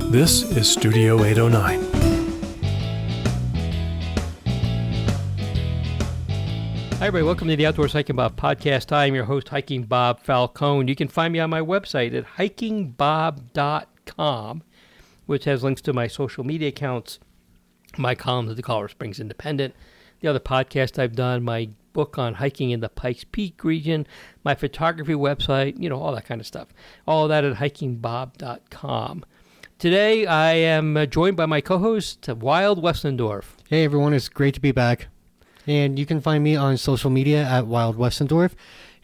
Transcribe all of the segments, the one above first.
This is Studio 809. Hi, everybody. Welcome to the Outdoors Hiking Bob podcast. I am your host, Hiking Bob Falcone. You can find me on my website at hikingbob.com, which has links to my social media accounts, my columns at the Colorado Springs Independent, the other podcast I've done, my book on hiking in the Pikes Peak region, my photography website, all that kind of stuff. All of that at hikingbob.com. Today, I am joined by my co-host, Wild Westendorf. Hey, everyone. It's great to be back. And you can find me on social media at Wild Westendorf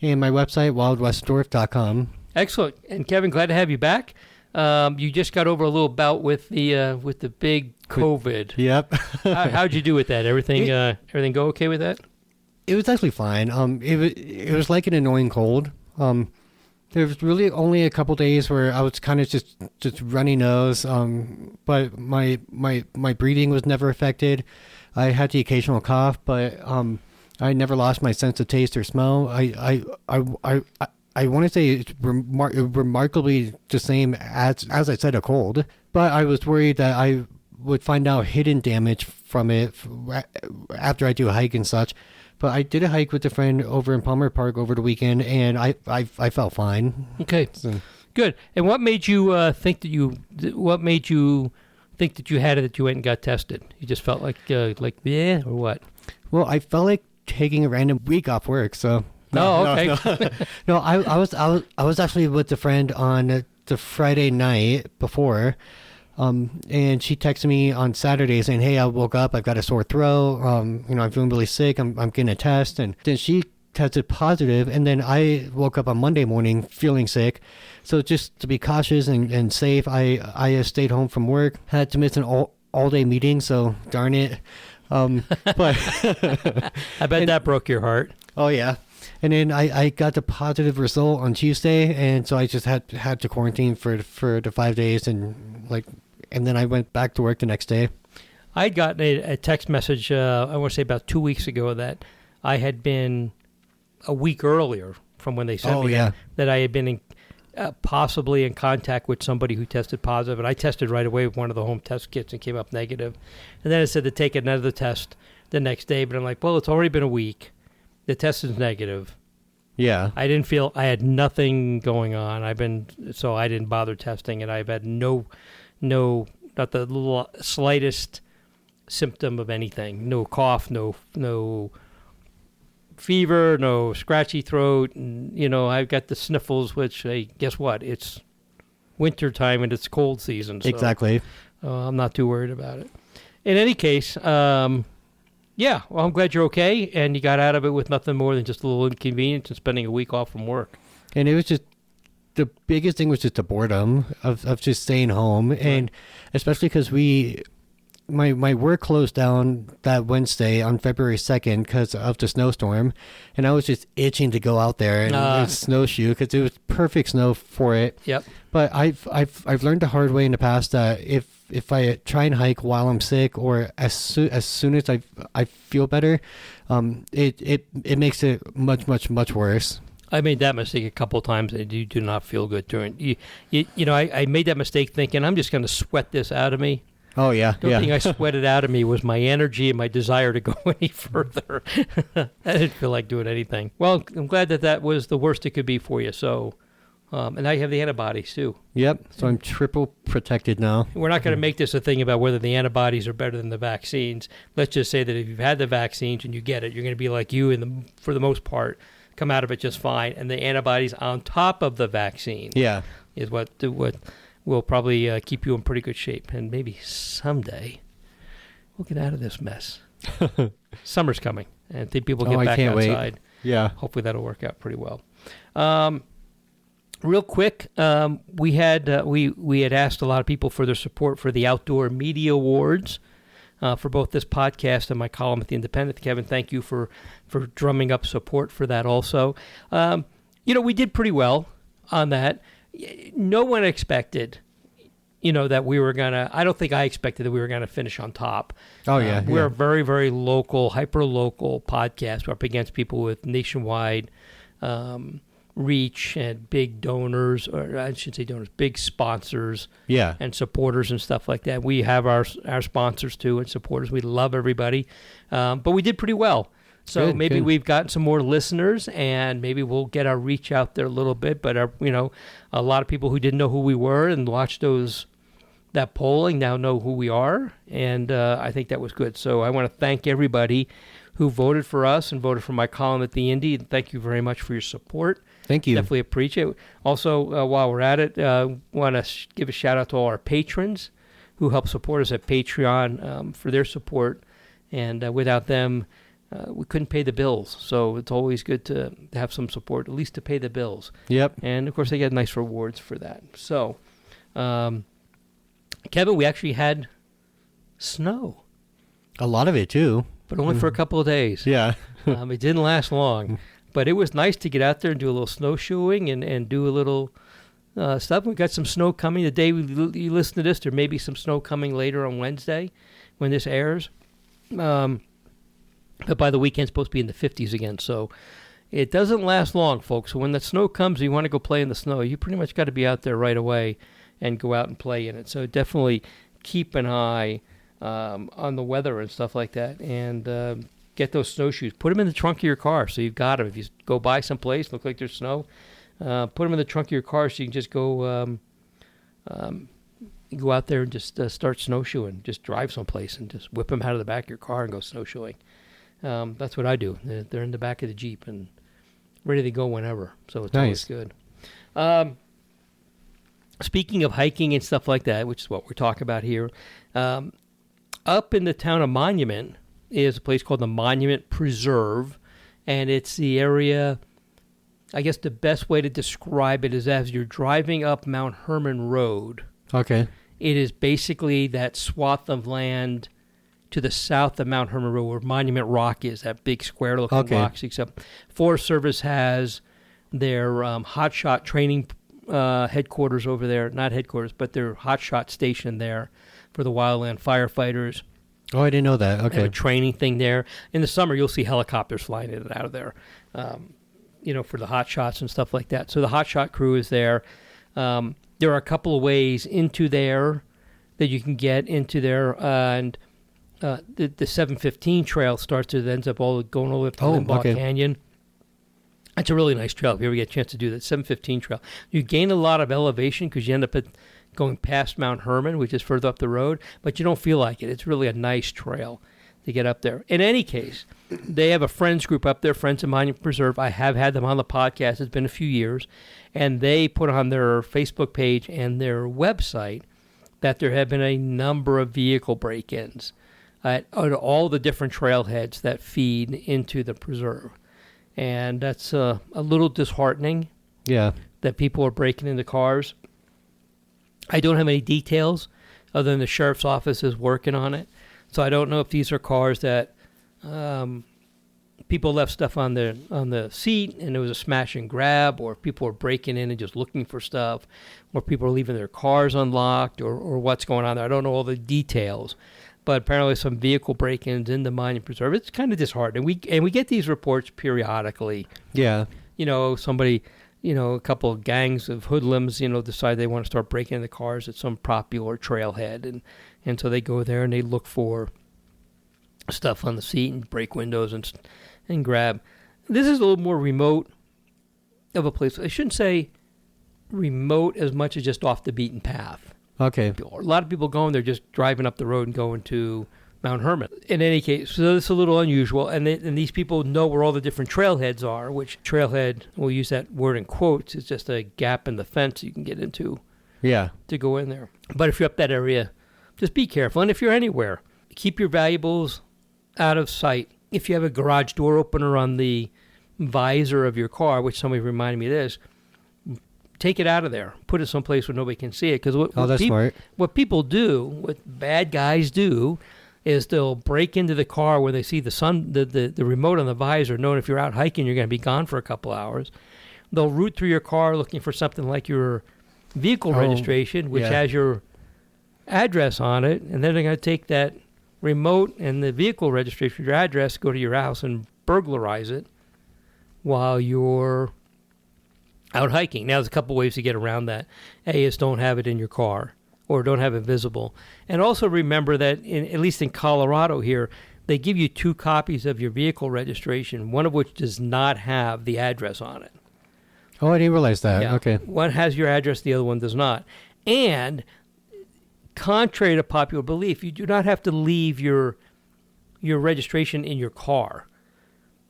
and my website, wildwestendorf.com. Excellent. And Kevin, glad to have you back. You just got over a little bout with the big COVID. Yep. How'd you do with that? Everything go okay with that? It was actually fine. It was like an annoying cold. There was really only a couple days where I was kind of just runny nose. But my breathing was never affected. I had the occasional cough, but I never lost my sense of taste or smell. I want to say it's remarkably the same as I said, a cold. But I was worried that I would find out hidden damage from it after I do a hike and such. But I did a hike with a friend over in Palmer Park over the weekend, and I felt fine. Okay, so. Good. And what made you think that you had it, that you went and got tested? You just felt like yeah, or what? Well, I felt like taking a random week off work, so. Okay. No, I was actually with a friend on the Friday night before, and she texted me on Saturday saying, "Hey, I woke up, I've got a sore throat, I'm feeling really sick, I'm getting a test," and then she tested positive, and then I woke up on Monday morning feeling sick. So just to be cautious and safe, I stayed home from work. Had to miss an all-day meeting, so darn it. But I bet that broke your heart. Oh, yeah. And then I got the positive result on Tuesday, and so I just had to quarantine for the 5 days, and then I went back to work the next day. I had gotten a text message, I want to say about 2 weeks ago, that I had been a week earlier from when they sent me that I had been possibly in contact with somebody who tested positive, and I tested right away with one of the home test kits and came up negative. And then it said to take another test the next day, but I'm like, well, it's already been a week. The test is negative. Yeah. I didn't feel, I had nothing going on. So I didn't bother testing, and I've had not the little slightest symptom of anything. No cough, no fever, no scratchy throat, and I've got the sniffles, which, hey, guess what? It's winter time and it's cold season. So, exactly. I'm not too worried about it. In any case, yeah, well, I'm glad you're okay, and you got out of it with nothing more than just a little inconvenience and spending a week off from work. And it was just, the biggest thing was just the boredom of just staying home, right. And especially because my work closed down that Wednesday on February 2nd because of the snowstorm, and I was just itching to go out there and snowshoe because it was perfect snow for it. Yep. But I've learned the hard way in the past that if I try and hike while I'm sick or as soon as I feel better, it makes it much worse. I made that mistake a couple of times, and you do not feel good during. I made that mistake thinking I'm just going to sweat this out of me. Oh, yeah. The only thing I sweated out of me was my energy and my desire to go any further. I didn't feel like doing anything. Well, I'm glad that was the worst it could be for you. So, and now you have the antibodies, too. Yep. So I'm triple protected now. We're not going to make this a thing about whether the antibodies are better than the vaccines. Let's just say that if you've had the vaccines and you get it, you're going to be like you, for the most part, come out of it just fine. And the antibodies on top of the vaccine is what will probably keep you in pretty good shape. And maybe someday we'll get out of this mess. Summer's coming, and I think people get back outside. Wait. Yeah. Hopefully that'll work out pretty well. Real quick, we had asked a lot of people for their support for the Outdoor Media Awards for both this podcast and my column at the Independent. Kevin, thank you for drumming up support for that also. We did pretty well on that. No one expected, that we were going to, I don't think I expected that we were going to finish on top. Oh, yeah. We're a very, very local, hyper-local podcast. We're up against people with nationwide reach and big donors, or I should say donors, big sponsors Yeah. and supporters and stuff like that. We have our sponsors too and supporters. We love everybody, but we did pretty well. So Good, maybe good. we've gotten some more listeners, and maybe we'll get our reach out there a little bit. But a lot of people who didn't know who we were and watched that polling now know who we are, and I think that was good. So I want to thank everybody who voted for us and voted for my column at the Indy. And thank you very much for your support. Thank you. Definitely appreciate it. Also, while we're at it, want to give a shout out to all our patrons who help support us at Patreon for their support. And without them, we couldn't pay the bills. So it's always good to have some support, at least to pay the bills. Yep. And, of course, they get nice rewards for that. So, Kevin, we actually had snow, A lot of it, too. but only for a couple of days. Yeah. It didn't last long. But it was nice to get out there and do a little snowshoeing and do a little stuff. We got some snow coming. The day you listen to this, there may be some snow coming later on Wednesday when this airs. But by the weekend, it's supposed to be in the 50s again. So it doesn't last long, folks. So when the snow comes, you want to go play in the snow, you pretty much got to be out there right away and go out and play in it. So definitely keep an eye on the weather and stuff like that. And get those snowshoes. Put them in the trunk of your car so you've got them. If you go by someplace, look like there's snow, put them in the trunk of your car so you can just go out there and just start snowshoeing. Just drive someplace and just whip them out of the back of your car and go snowshoeing. That's what I do. They're in the back of the Jeep and ready to go whenever. So it's always good. Speaking of hiking and stuff like that, which is what we're talking about here, up in the town of Monument is a place called the Monument Preserve, and it's the area, I guess the best way to describe it is as you're driving up Mount Herman Road. Okay. It is basically that swath of land to the south of Mount Herman Road where Monument Rock is, that big square-looking rock. Except Forest Service has their hotshot training headquarters over there. Not headquarters, but their hotshot station there for the wildland firefighters. Oh, I didn't know that. They have Okay. a training thing there. In the summer, you'll see helicopters flying in and out of there, for the hot shots and stuff like that. So the hot shot crew is there. There are a couple of ways into there that you can get into there, and the 715 trail starts. It ends up going all the way up to Limbaugh Canyon. It's a really nice trail if you ever get a chance to do that. 715 trail. You gain a lot of elevation because you end up going past Mount Herman, which is further up the road, but you don't feel like it. It's really a nice trail to get up there. In any case, they have a friends group up there, Friends of Monument Preserve. I have had them on the podcast. It's been a few years. And they put on their Facebook page and their website that there have been a number of vehicle break-ins at all the different trailheads that feed into the preserve. And that's a little disheartening. Yeah. That people are breaking into cars. I don't have any details other than the sheriff's office is working on it. So I don't know if these are cars that people left stuff on the seat and there was a smash and grab, or people are breaking in and just looking for stuff, or people are leaving their cars unlocked, or what's going on there. I don't know all the details. But apparently some vehicle break-ins in the Monument Preserve. It's kind of disheartening. We get these reports periodically. Yeah. Somebody... a couple of gangs of hoodlums, decide they want to start breaking into cars at some popular trailhead. And so they go there and they look for stuff on the seat and break windows and grab. This is a little more remote of a place. I shouldn't say remote as much as just off the beaten path. Okay. A lot of people going there just driving up the road and going to Mount Herman. In any case, so it's a little unusual, and these people know where all the different trailheads are, which trailhead, we'll use that word in quotes, is just a gap in the fence you can get into to go in there. But if you're up that area, just be careful. And if you're anywhere, keep your valuables out of sight. If you have a garage door opener on the visor of your car, which somebody reminded me of this, take it out of there. Put it someplace where nobody can see it. Because smart. What people do, what bad guys do, is they'll break into the car where they see the remote on the visor, knowing if you're out hiking, you're going to be gone for a couple hours. They'll root through your car looking for something like your vehicle registration, which has your address on it, and then they're going to take that remote and the vehicle registration, your address, go to your house and burglarize it while you're out hiking. Now, there's a couple ways to get around that. A is don't have it in your car or don't have it visible. And also remember that, at least in Colorado here, they give you 2 copies of your vehicle registration, one of which does not have the address on it. Oh, I didn't realize that. Yeah. Okay. One has your address, the other one does not. And contrary to popular belief, you do not have to leave your registration in your car.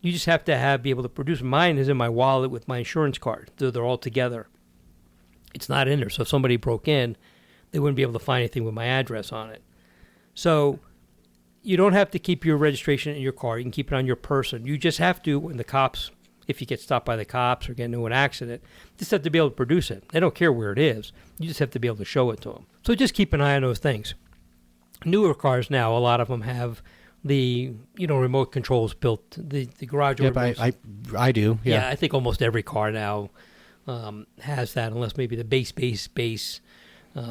You just have to be able to produce. Mine is in my wallet with my insurance card. So they're all together. It's not in there. So if somebody broke in, they wouldn't be able to find anything with my address on it. So you don't have to keep your registration in your car. You can keep it on your person. You just have to, when the cops, if you get stopped by the cops or get into an accident, just have to be able to produce it. They don't care where it is. You just have to be able to show it to them. So just keep an eye on those things. Newer cars now, a lot of them have the remote controls built. The garage door. Yep, I do. Yeah. I think almost every car now has that, unless maybe the base.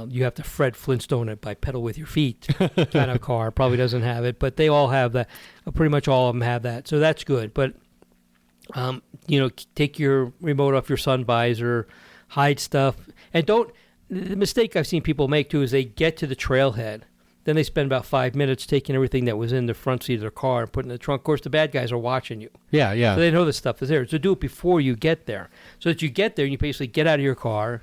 You have to Fred Flintstone it by pedal with your feet kind of car. Probably doesn't have it, but they all have that. Pretty much all of them have that, so that's good. But take your remote off your sun visor, hide stuff, and don't. The mistake I've seen people make too is they get to the trailhead, then they spend about 5 minutes taking everything that was in the front seat of their car and putting it in the trunk. Of course, the bad guys are watching you. Yeah. So they know this stuff is there. So do it before you get there, so that you get there and you basically get out of your car,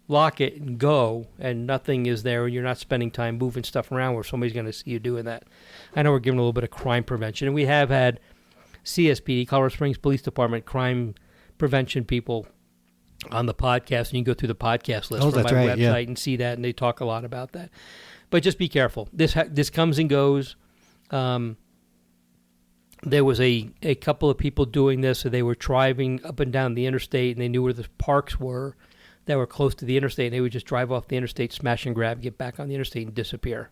lock it, and go, and nothing is there, and you're not spending time moving stuff around where somebody's going to see you doing that. I know we're giving a little bit of crime prevention, and we have had CSPD, Colorado Springs Police Department, crime prevention people on the podcast, and you can go through the podcast list from my website and see that, and they talk a lot about that. But just be careful. This comes and goes. There was a couple of people doing this, so they were driving up and down the interstate, and they knew where the parks were that were close to the interstate, and they would just drive off the interstate, smash and grab, get back on the interstate, and disappear.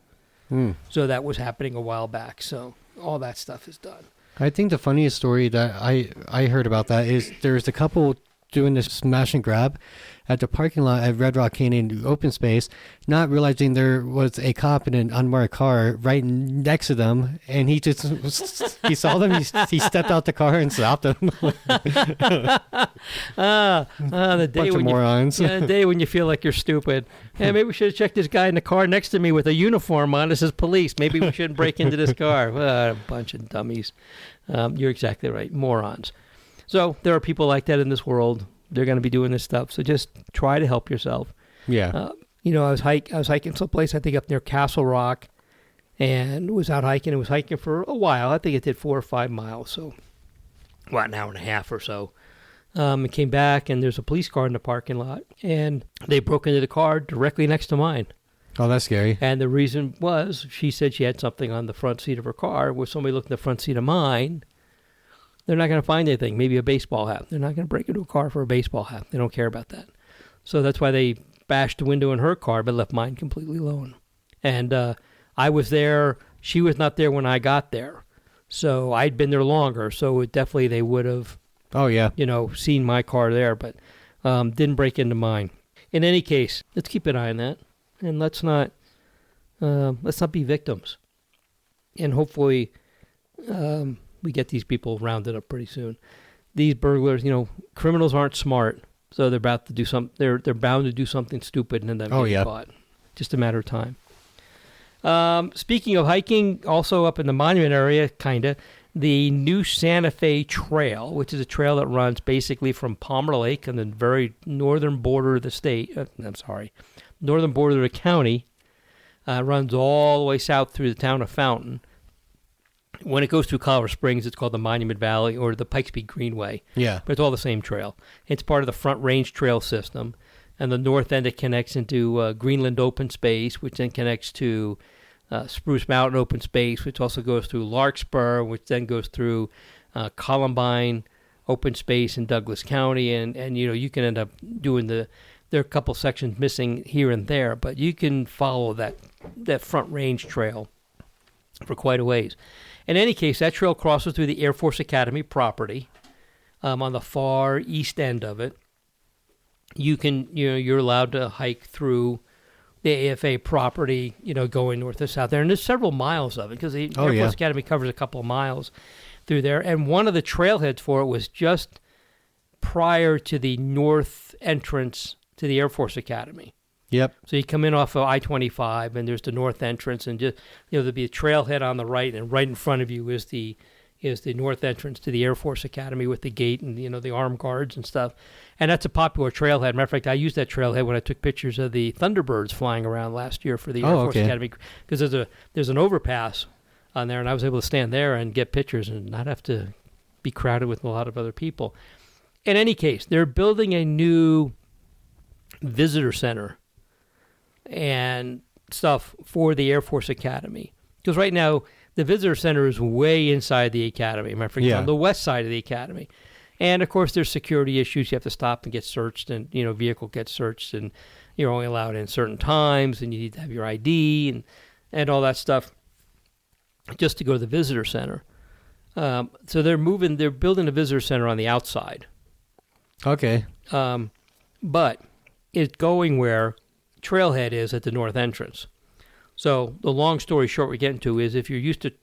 So that was happening a while back. So all that stuff is done. I think the funniest story that I heard about that is there's a couple doing this smash and grab at the parking lot at Red Rock Canyon open space, not realizing there was a cop in an unmarked car right next to them, and he saw them, he stepped out the car and stopped them. The day Bunch of morons. The day when you feel like you're stupid. Hey, maybe we should have checked this guy in the car next to me with a uniform on. This is police. Maybe we shouldn't break into this car. A bunch of dummies. You're exactly right. Morons. So there are people like that in this world. They're going to be doing this stuff. So just try to help yourself. Yeah. I was hiking someplace, I think up near Castle Rock, and was out hiking. It was hiking for a while. I think it did 4 or 5 miles, so an hour and a half or so. And came back, and there's a police car in the parking lot, and they broke into the car directly next to mine. Oh, that's scary. And the reason was, she said she had something on the front seat of her car. Where somebody looked in the front seat of mine, they're not going to find anything, maybe a baseball hat. They're not going to break into a car for a baseball hat. They don't care about that. So that's why they bashed the window in her car, but left mine completely alone. And I was there. She was not there when I got there. So I'd been there longer. So definitely they would have, seen my car there, but didn't break into mine. In any case, let's keep an eye on that. And let's not be victims. And hopefully we get these people rounded up pretty soon. These burglars, criminals aren't smart, so they're about to do they're bound to do something stupid and then get caught. Just a matter of time. Speaking of hiking, also up in the Monument area, the new Santa Fe Trail, which is a trail that runs basically from Palmer Lake on the very northern border of the state. Northern border of the county, runs all the way south through the town of Fountain. When it goes through Colorado Springs, it's called the Monument Valley or the Pikes Peak Greenway. Yeah. But it's all the same trail. It's part of the Front Range Trail system. And the north end, it connects into Greenland Open Space, which then connects to Spruce Mountain Open Space, which also goes through Larkspur, which then goes through Columbine Open Space in Douglas County. And you can end up doing there are a couple sections missing here and there, but you can follow that Front Range Trail for quite a ways. In any case, that trail crosses through the Air Force Academy property on the far east end of it. You're allowed to hike through the AFA property, going north or south there. And there's several miles of it because the Air Force Academy covers a couple of miles through there. And one of the trailheads for it was just prior to the north entrance to the Air Force Academy. Yep. So you come in off of I-25, and there's the north entrance, and just there'll be a trailhead on the right, and right in front of you is the north entrance to the Air Force Academy with the gate and the armed guards and stuff. And that's a popular trailhead. Matter of fact, I used that trailhead when I took pictures of the Thunderbirds flying around last year for the Air Force Academy, because there's an overpass on there, and I was able to stand there and get pictures and not have to be crowded with a lot of other people. In any case, they're building a new visitor center and stuff for the Air Force Academy. Because right now, the visitor center is way inside the academy. On the west side of the academy. And, of course, there's security issues. You have to stop and get searched, and, vehicle gets searched, and you're only allowed in certain times, and you need to have your ID and all that stuff just to go to the visitor center. So they're building a visitor center on the outside. Okay. But it's going where Trailhead is at the north entrance. So the long story short we're getting to is if you're used to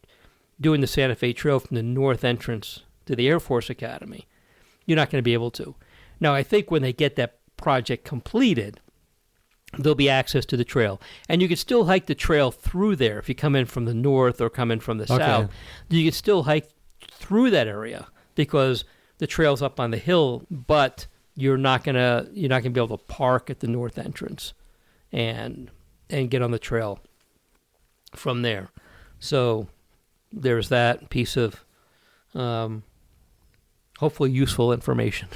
doing the Santa Fe Trail from the north entrance to the Air Force Academy, you're not going to be able to. Now, I think when they get that project completed, there'll be access to the trail. And you can still hike the trail through there if you come in from the north or come in from the south. You can still hike through that area because the trail's up on the hill, but you're not gonna be able to park at the north entrance and get on the trail from there. So there's that piece of hopefully useful information.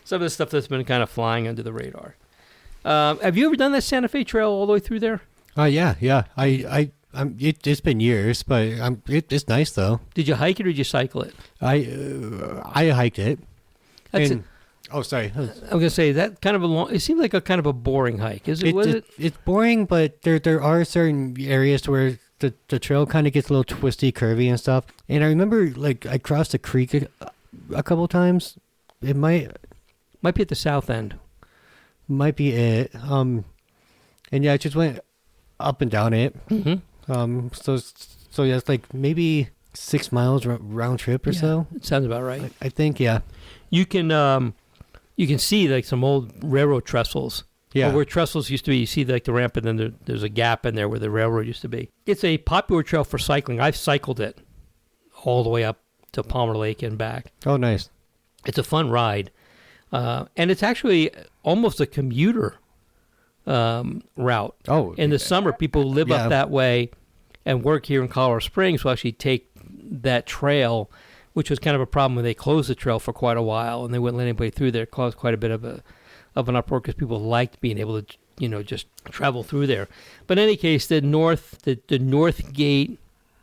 Some of the stuff that's been kind of flying under the radar. Have you ever done that Santa Fe Trail all the way through there? Yeah. It's been years, but it's nice though. Did you hike it or did you cycle it? I hiked it. Sorry. I was gonna say that kind of it seems like a kind of a boring hike. Was it? It's boring, but there are certain areas where the trail kind of gets a little twisty, curvy, and stuff. And I remember I crossed a creek a couple times. It might be at the south end. Might be it. And yeah, I just went up and down it. Mm-hmm. So yeah, it's like maybe 6 miles round trip or so. It sounds about right. I think, yeah. You can see like some old railroad trestles. Yeah. Where trestles used to be, you see like the ramp, and then there's a gap in there where the railroad used to be. It's a popular trail for cycling. I've cycled it all the way up to Palmer Lake and back. Oh, nice. It's a fun ride. And it's actually almost a commuter route. Oh. In the summer, people who live up that way and work here in Colorado Springs will actually take that trail, which was kind of a problem when they closed the trail for quite a while and they wouldn't let anybody through there. It caused quite a bit of an uproar because people liked being able to, just travel through there. But in any case, the north gate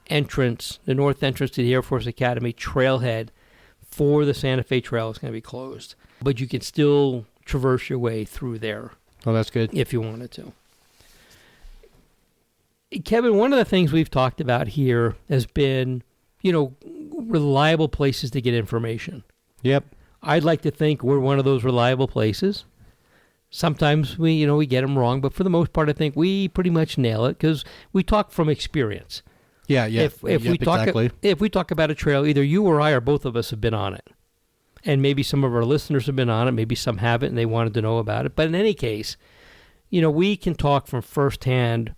entrance, the north entrance to the Air Force Academy trailhead for the Santa Fe Trail is going to be closed. But you can still traverse your way through there. Oh, that's good. If you wanted to. Kevin, one of the things we've talked about here has been, reliable places to get information. Yep. I'd like to think we're one of those reliable places. Sometimes we get them wrong, but for the most part, I think we pretty much nail it because we talk from experience. Yeah. If we talk about a trail, either you or I or both of us have been on it. And maybe some of our listeners have been on it, maybe some haven't and they wanted to know about it. But in any case, we can talk from firsthand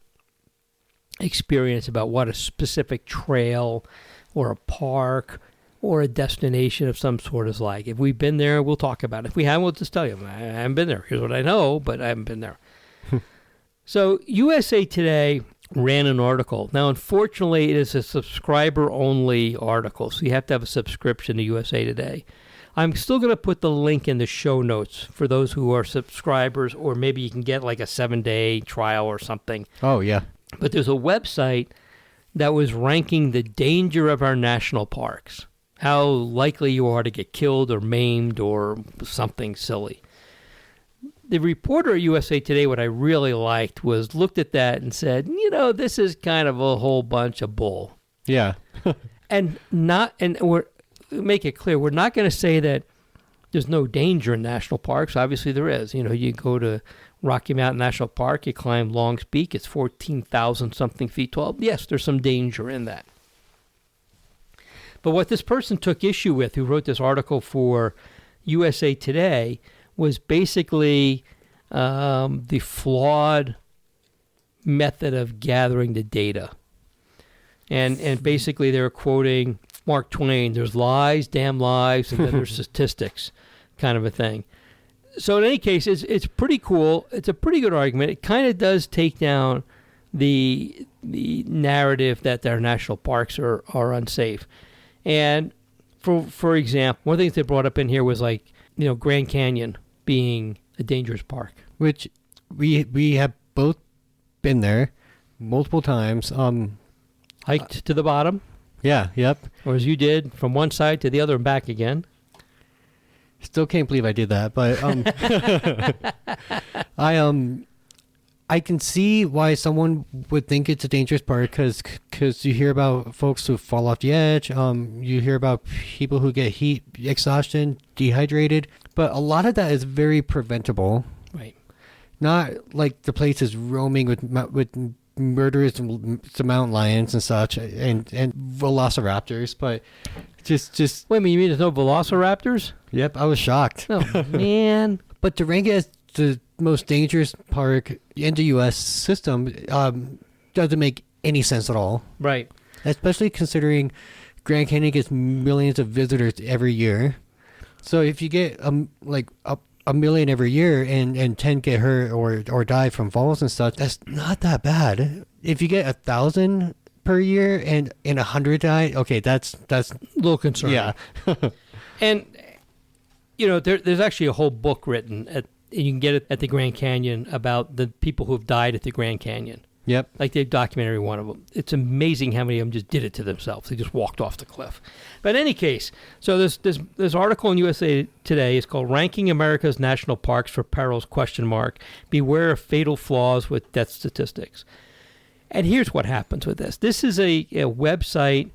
experience about what a specific trail or a park or a destination of some sort is like. If we've been there, we'll talk about it. If we haven't, we'll just tell you, I haven't been there. Here's what I know, but I haven't been there. So USA Today ran an article. Now, unfortunately, it is a subscriber-only article, so you have to have a subscription to USA Today. I'm still going to put the link in the show notes for those who are subscribers, or maybe you can get like a 7-day trial or something. Oh, yeah. But there's a website that was ranking the danger of our national parks, how likely you are to get killed or maimed or something silly. The reporter at USA Today, what I really liked, was looked at that and said, this is kind of a whole bunch of bull. Yeah. and we're make it clear, we're not going to say that there's no danger in national parks. Obviously there is. You go to Rocky Mountain National Park, you climb Long's Peak, it's 14,000 something feet tall. Yes, there's some danger in that. But what this person took issue with, who wrote this article for USA Today, was basically the flawed method of gathering the data. And basically they were quoting Mark Twain, there's lies, damn lies, and then there's statistics, kind of a thing. So in any case, it's pretty cool. It's a pretty good argument. It kind of does take down the narrative that our national parks are unsafe. And for example, one of the things they brought up in here was like, Grand Canyon being a dangerous park. Which we have both been there multiple times. Hiked to the bottom? Yeah, yep. Or as you did, from one side to the other and back again. Still can't believe I did that, but I can see why someone would think it's a dangerous park because you hear about folks who fall off the edge. You hear about people who get heat exhaustion, dehydrated, but a lot of that is very preventable. Right. Not like the place is roaming with murderous mountain lions and such, and velociraptors, but just. Wait a minute, you mean there's no velociraptors? Yep, I was shocked. Oh man! But to rank it as the most dangerous park in the U.S. system doesn't make any sense at all. Right. Especially considering Grand Canyon gets millions of visitors every year. So if you get a million every year and 10 get hurt or die from falls and stuff, that's not that bad. If you get 1,000 per year and 100 die, okay, that's a little concerning. Yeah. And there's actually a whole book written and you can get it at the Grand Canyon about the people who have died at the Grand Canyon. Yep. Like they document every one of them. It's amazing how many of them just did it to themselves. They just walked off the cliff. But in any case, so this article in USA Today is called "Ranking America's National Parks for Perils?" Beware of fatal flaws with death statistics. And here's what happens with this. This is a website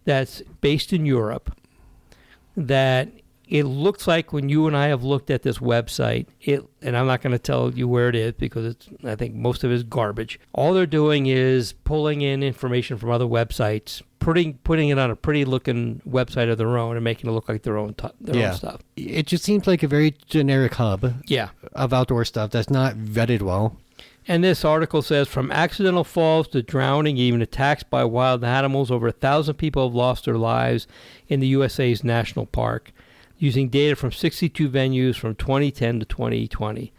that's based in Europe that it looks like when you and I have looked at this website, and I'm not going to tell you where it is because I think most of it is garbage. All they're doing is pulling in information from other websites, putting it on a pretty looking website of their own and making it look like their own stuff. It just seems like a very generic hub of outdoor stuff that's not vetted well. And this article says, from accidental falls to drowning, even attacks by wild animals, over 1,000 people have lost their lives in the USA's national park, using data from 62 venues from 2010 to 2020.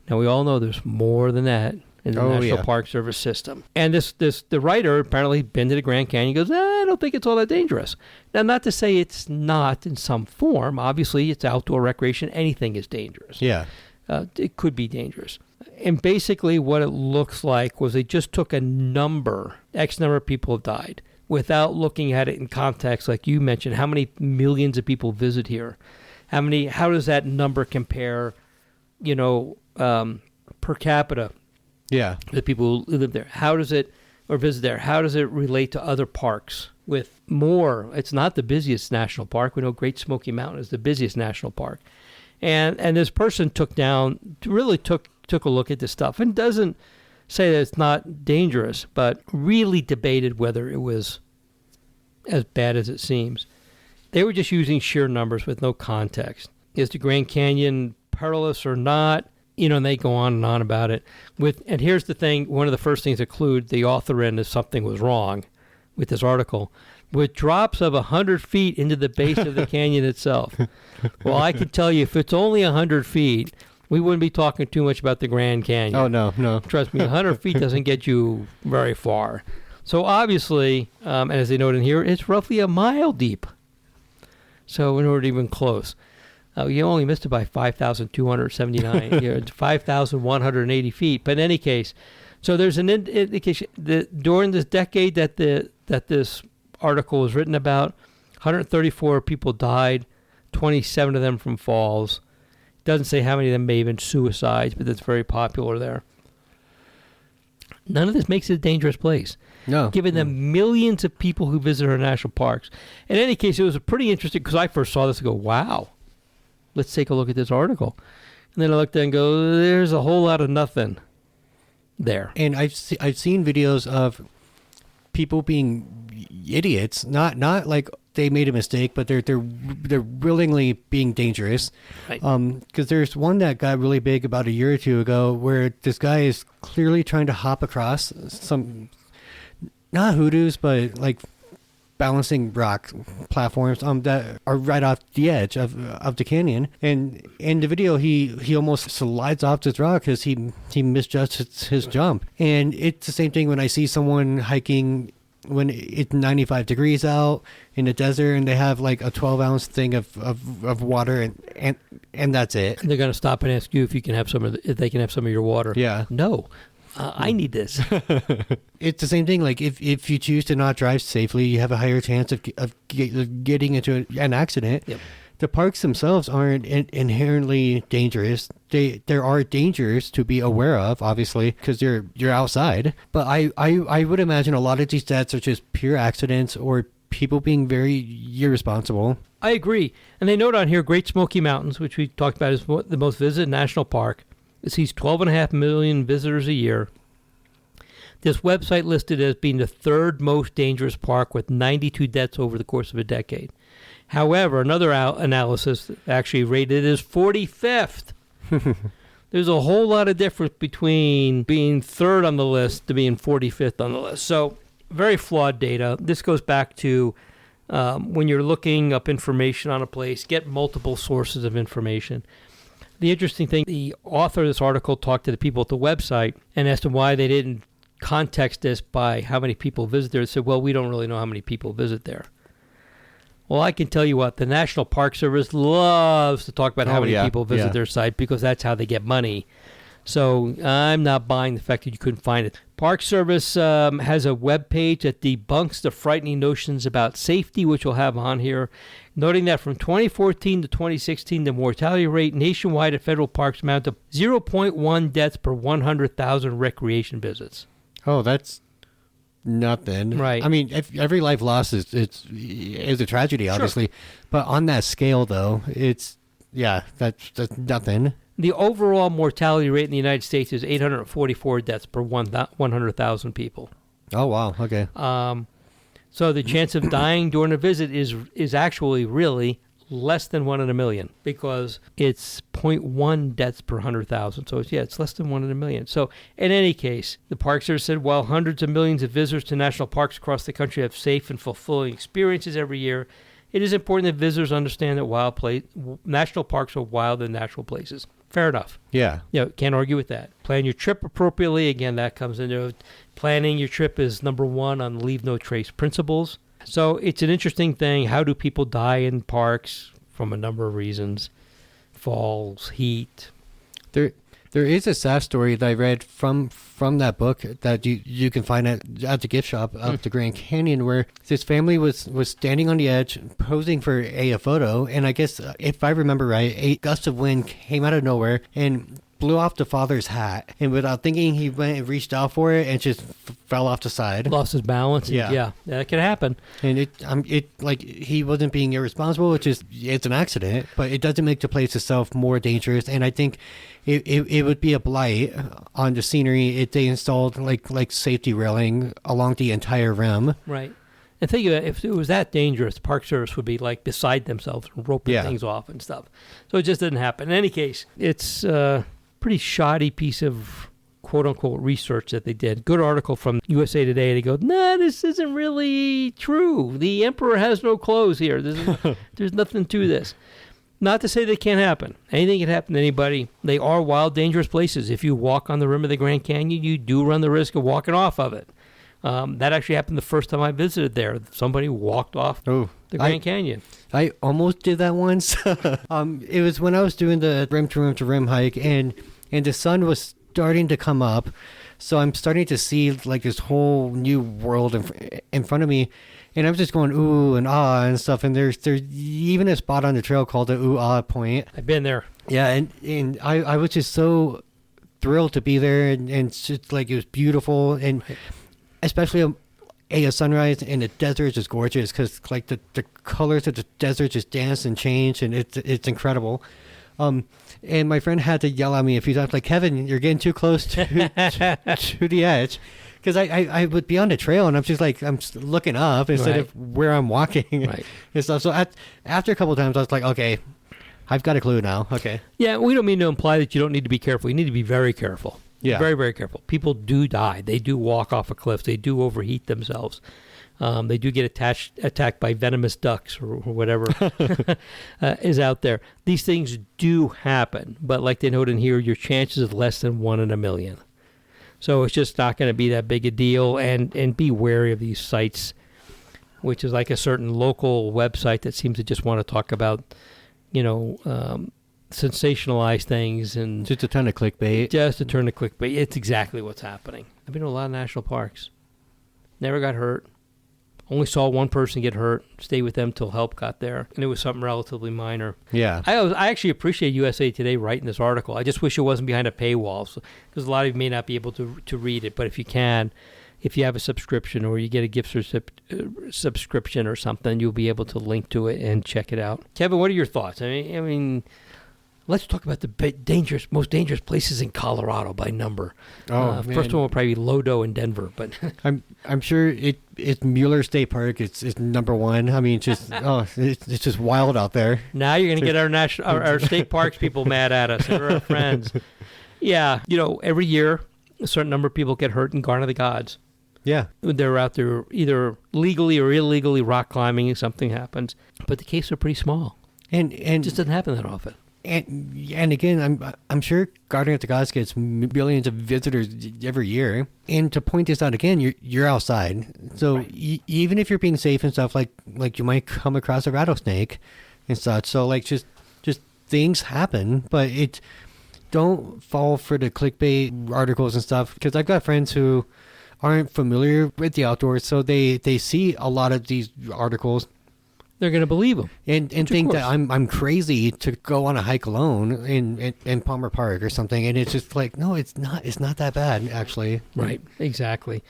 Now, we all know there's more than that in the National Park Service system. And the writer apparently been to the Grand Canyon, goes, I don't think it's all that dangerous. Now, not to say it's not in some form. Obviously, it's outdoor recreation. Anything is dangerous. Yeah. It could be dangerous. And basically what it looks like was they just took a number, X number of people have died, without looking at it in context, like you mentioned. How many millions of people visit here? How does that number compare, per capita? Yeah. The people who live there. How does it, or visit there, how does it relate to other parks with more? It's not the busiest national park. We know Great Smoky Mountain is the busiest national park. And this person took a look at this stuff and doesn't say that it's not dangerous, but really debated whether it was as bad as it seems. They were just using sheer numbers with no context. Is the Grand Canyon perilous or not? And they go on and on about it. And here's the thing, one of the first things that clued the author in if something was wrong with this article. With drops of 100 feet into the base of the canyon itself. Well, I can tell you, if it's only 100 feet, we wouldn't be talking too much about the Grand Canyon. Oh, no. Trust me, 100 feet doesn't get you very far. So obviously, and as they note in here, it's roughly a mile deep. So we're not even close. You only missed it by 5,279, 5,180 feet. But in any case, so there's an indication that during this decade that this article was written about, 134 people died, 27 of them from falls. Doesn't say how many of them may have been suicides, but that's very popular there. None of this makes it a dangerous place. No. Given the millions of people who visit our national parks. In any case, it was a pretty interesting, because I first saw this and go, wow, let's take a look at this article. And then I looked at it and go, there's a whole lot of nothing there. And I've seen videos of people being idiots, not like they made a mistake, but they're willingly being dangerous. Right. Because there's one that got really big about a year or two ago where this guy is clearly trying to hop across some, not hoodoos, but like balancing rock platforms that are right off the edge of the canyon. And in the video, he almost slides off this rock because he misjudged his jump. And it's the same thing when I see someone hiking when it's 95 degrees out in the desert and they have like a 12-ounce thing of water and that's it. And they're going to stop and ask you if you can have if they can have some of your water. Yeah. No. I need this. It's the same thing. Like if you choose to not drive safely, you have a higher chance of getting into an accident. Yep. The parks themselves aren't inherently dangerous. There are dangers to be aware of, obviously, because you're outside. But I would imagine a lot of these deaths are just pure accidents or people being very irresponsible. I agree. And they note on here Great Smoky Mountains, which we talked about, is the most visited national park. It sees 12.5 million visitors a year. This website listed as being the third most dangerous park with 92 deaths over the course of a decade. However, another analysis actually rated it as 45th. There's a whole lot of difference between being third on the list to being 45th on the list. So very flawed data. This goes back to when you're looking up information on a place, get multiple sources of information. The interesting thing, the author of this article talked to the people at the website and asked them why they didn't context this by how many people visit there. They said, well, we don't really know how many people visit there. Well, I can tell you what, the National Park Service loves to talk about how many people visit their site because that's how they get money. So I'm not buying the fact that you couldn't find it. Park Service has a web page that debunks the frightening notions about safety, which we'll have on here, noting that from 2014 to 2016, the mortality rate nationwide at federal parks amounted to 0.1 deaths per 100,000 recreation visits. Oh, that's nothing. Right. I mean, if every life lost is a tragedy, obviously. Sure. But on that scale, though, that's nothing. The overall mortality rate in the United States is 844 deaths per 100,000 people. Oh, wow. Okay. So the chance of dying during a visit is actually really less than 1 in a million because it's 0.1 deaths per 100,000. So it's less than 1 in a million. So in any case, the Park Service said while hundreds of millions of visitors to national parks across the country have safe and fulfilling experiences every year, it is important that visitors understand that national parks are wild and natural places. Fair enough. Yeah. Can't argue with that. Plan your trip appropriately. Again, that comes into planning your trip is number one on leave no trace principles. So it's an interesting thing. How do people die in parks? From a number of reasons. Falls, heat. There is a sad story that I read from that book that you can find at the gift shop of the Grand Canyon, where this family was standing on the edge posing for a photo, and I guess if I remember right, a gust of wind came out of nowhere and blew off the father's hat, and without thinking, he went and reached out for it and just fell off the side. Lost his balance. Yeah, that can happen. And it like he wasn't being irresponsible. It's an accident, but it doesn't make the place itself more dangerous. And I think it would be a blight on the scenery if they installed like safety railing along the entire rim. Right. And think of it, if it was that dangerous, the Park Service would be like beside themselves, roping things off and stuff. So it just didn't happen. In any case, it's pretty shoddy piece of quote-unquote research that they did. Good article from USA Today. They go, this isn't really true. The emperor has no clothes here. There's nothing to this. Not to say that can't happen. Anything can happen to anybody. They are wild, dangerous places. If you walk on the rim of the Grand Canyon, you do run the risk of walking off of it. That actually happened the first time I visited there. Somebody walked off the Grand Canyon. I almost did that once. It was when I was doing the rim to rim hike, and the sun was starting to come up, so I'm starting to see like this whole new world in front of me, and I'm just going ooh and ah and stuff. And there's even a spot on the trail called the ooh ah point. I've been there. Yeah, and I was just so thrilled to be there, and it's just like it was beautiful, and especially a sunrise in the desert is just gorgeous because like the colors of the desert just dance and change, and it's incredible. And my friend had to yell at me a few times, like, Kevin, you're getting too close to the edge, Because I would be on the trail and I'm just looking up instead of where I'm walking and stuff. So after a couple of times, I was like, okay, I've got a clue now. Okay. Yeah, we don't mean to imply that you don't need to be careful. You need to be very careful. Yeah. Very, very careful. People do die. They do walk off a cliff. They do overheat themselves. They do get attacked by venomous ducks or whatever is out there. These things do happen, but like they note in here, your chances of less than 1 in a million. So it's just not going to be that big a deal, and be wary of these sites, which is like a certain local website that seems to just want to talk about, sensationalize things and just a ton of clickbait. Just a turn of clickbait. It's exactly what's happening. I've been to a lot of national parks. Never got hurt. Only saw one person get hurt. Stayed with them till help got there, and it was something relatively minor. Yeah. I actually appreciate USA Today writing this article. I just wish it wasn't behind a paywall, because a lot of you may not be able to read it. But if you can, if you have a subscription or you get a gift subscription or something, you'll be able to link to it and check it out. Kevin, what are your thoughts? I mean, let's talk about the most dangerous places in Colorado by number. First one will probably be Lodo in Denver, but I'm sure it's Mueller State Park. It's number one. I mean, it's just wild out there. Now you're going to get our state parks people mad at us. They're our friends. Yeah, every year a certain number of people get hurt in Garden of the Gods. Yeah, they're out there either legally or illegally rock climbing, and something happens. But the cases are pretty small, and it just doesn't happen that often. And again, I'm sure Garden of the Gods gets millions of visitors every year. And to point this out again, you're outside, so even if you're being safe and stuff, like you might come across a rattlesnake and such. So just things happen, but don't fall for the clickbait articles and stuff. Because I've got friends who aren't familiar with the outdoors, so they see a lot of these articles. They're going to believe them and think that I'm crazy to go on a hike alone in Palmer Park or something, and it's just like, no, it's not that bad actually. Right, exactly.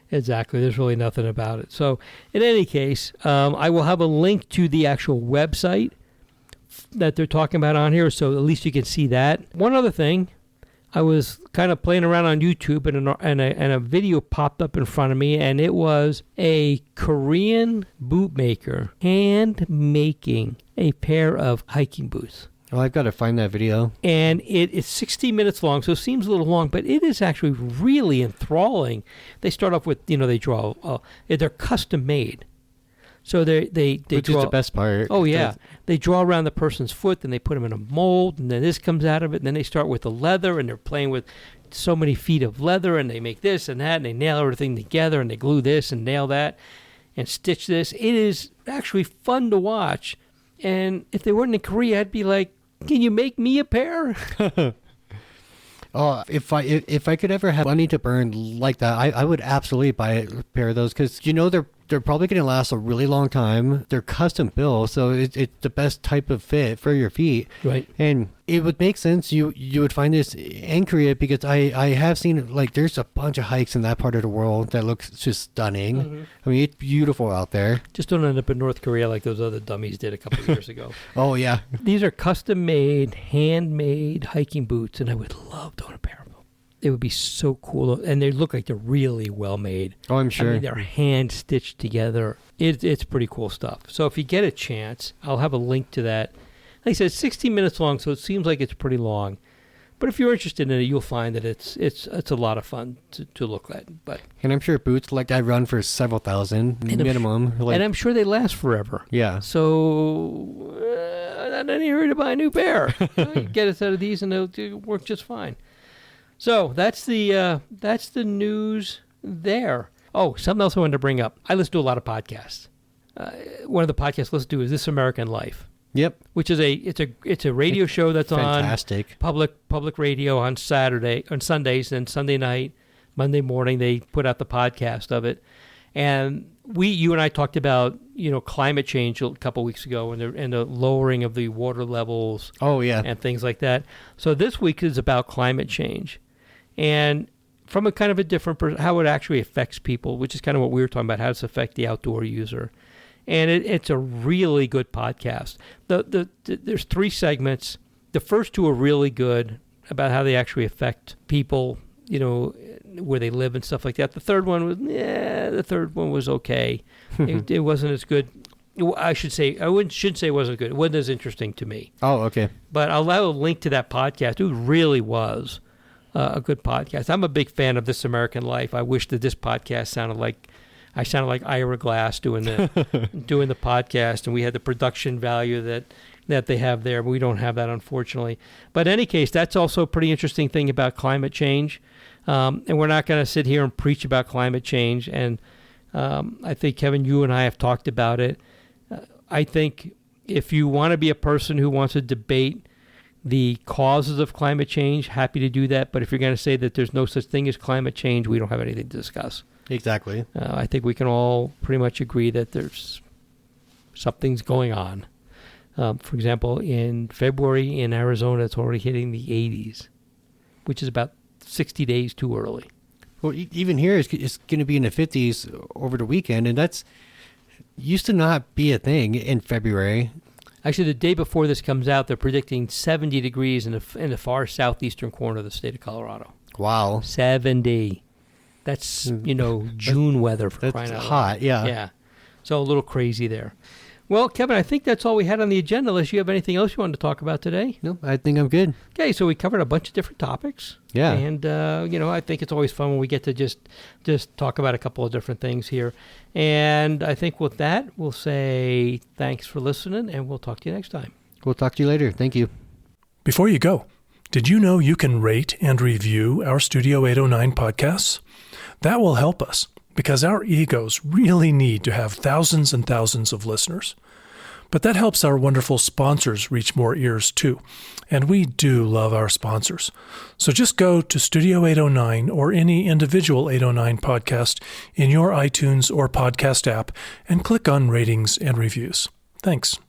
There's really nothing about it. So in any case, I will have a link to the actual website that they're talking about on here, so at least you can see that. One other thing, I was kind of playing around on YouTube, and a video popped up in front of me, and it was a Korean boot maker hand making a pair of hiking boots. Oh, I've got to find that video. And it's 60 minutes long, so it seems a little long, but it is actually really enthralling. They start off with, they draw, they're custom made. So they Which draw, is the best part. Oh, yeah. They draw around the person's foot, then they put them in a mold, and then this comes out of it, and then they start with the leather, and they're playing with so many feet of leather, and they make this and that, and they nail everything together, and they glue this and nail that and stitch this. It is actually fun to watch. And if they weren't in Korea, I'd be like, can you make me a pair? Oh, if I could ever have money to burn like that, I would absolutely buy a pair of those, because they're probably going to last a really long time. They're custom built, so it's the best type of fit for your feet. Right. And it would make sense you would find this in Korea, because I have seen, there's a bunch of hikes in that part of the world that looks just stunning. Mm-hmm. I mean, it's beautiful out there. Just don't end up in North Korea like those other dummies did a couple of years ago. Oh, yeah. These are custom-made, handmade hiking boots, and I would love to own a pair of them. It would be so cool, and they look like they're really well made. Oh, I'm sure. I mean, they're hand stitched together. It's pretty cool stuff. So if you get a chance, I'll have a link to that. Like I said, it's 60 minutes long, so it seems like it's pretty long. But if you're interested in it, you'll find that it's a lot of fun to look at. And I'm sure boots like that run for several thousand minimum. And I'm sure they last forever. Yeah. So I'm not in any hurry to buy a new pair. You get a set of these, and they'll work just fine. So that's the news there. Oh, something else I wanted to bring up. I listen to a lot of podcasts. One of the podcasts I listen to is This American Life. Yep. Which is it's a radio show that's fantastic. On public radio on Sundays, and Sunday night, Monday morning they put out the podcast of it. And you and I talked about climate change a couple weeks ago, and the lowering of the water levels. Oh yeah. And things like that. So this week is about climate change, and from a kind of a different how it actually affects people, which is kind of what we were talking about, how it's affect the outdoor user. And it's a really good podcast. There's 3 segments. The first 2 are really good about how they actually affect people, where they live and stuff like that. The third one was okay. It wasn't as good. I should say, shouldn't say it wasn't good. It wasn't as interesting to me. Oh, okay. But I'll allow a link to that podcast. It really was a good podcast. I'm a big fan of This American Life. I wish that this podcast sounded like Ira Glass doing the doing the podcast, and we had the production value that they have there. But we don't have that, unfortunately. But in any case, that's also a pretty interesting thing about climate change. And we're not going to sit here and preach about climate change. And I think, Kevin, you and I have talked about it. I think if you want to be a person who wants to debate the causes of climate change, happy to do that. But if you're going to say that there's no such thing as climate change, we don't have anything to discuss. Exactly. I think we can all pretty much agree that there's something's going on. For example, in February in Arizona, it's already hitting the 80s, which is about 60 days too early. Well, even here, it's going to be in the 50s over the weekend, and that's used to not be a thing in February. Actually, the day before this comes out, they're predicting 70 degrees in the far southeastern corner of the state of Colorado. Wow. 70. That's, June weather for crying out loud. That's hot, yeah. Yeah. So a little crazy there. Well, Kevin, I think that's all we had on the agenda, unless you have anything else you wanted to talk about today. No, I think I'm good. Okay, so we covered a bunch of different topics. Yeah. And, I think it's always fun when we get to just talk about a couple of different things here. And I think with that, we'll say thanks for listening, and we'll talk to you next time. We'll talk to you later. Thank you. Before you go, did you know you can rate and review our Studio 809 podcasts? That will help us, because our egos really need to have thousands and thousands of listeners. But that helps our wonderful sponsors reach more ears too. And we do love our sponsors. So just go to Studio 809 or any individual 809 podcast in your iTunes or podcast app and click on ratings and reviews. Thanks.